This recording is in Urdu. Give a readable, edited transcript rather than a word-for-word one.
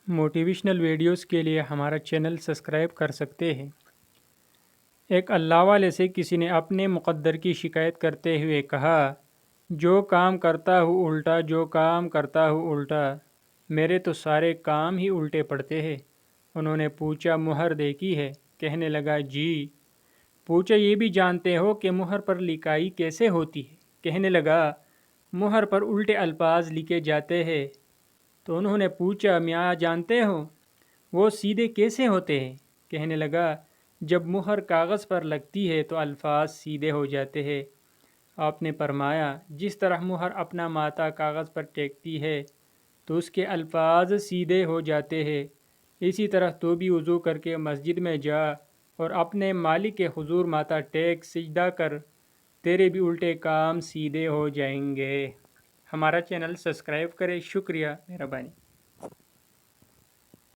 موٹیویشنل ویڈیوز کے لیے ہمارا چینل سبسکرائب کر سکتے ہیں۔ ایک اللہ والے سے کسی نے اپنے مقدر کی شکایت کرتے ہوئے کہا، جو کام کرتا ہوں الٹا، جو کام کرتا ہوں الٹا، میرے تو سارے کام ہی الٹے پڑتے ہیں۔ انہوں نے پوچھا، مہر دیکھی ہے؟ کہنے لگا، جی۔ پوچھا، یہ بھی جانتے ہو کہ مہر پر لکھائی کیسے ہوتی ہے؟ کہنے لگا، مہر پر الٹے الفاظ لکھے جاتے ہیں۔ تو انہوں نے پوچھا، میاں جانتے ہو وہ سیدھے کیسے ہوتے ہیں؟ کہنے لگا، جب مہر کاغذ پر لگتی ہے تو الفاظ سیدھے ہو جاتے ہیں۔ آپ نے فرمایا، جس طرح مہر اپنا ماتھا کاغذ پر ٹیکتی ہے تو اس کے الفاظ سیدھے ہو جاتے ہیں، اسی طرح تو بھی وضو کر کے مسجد میں جا اور اپنے مالک کے حضور ماتھا ٹیک سجدہ کر، تیرے بھی الٹے کام سیدھے ہو جائیں گے۔ ہمارا چینل سبسکرائب کریں۔ شکریہ، مہربانی۔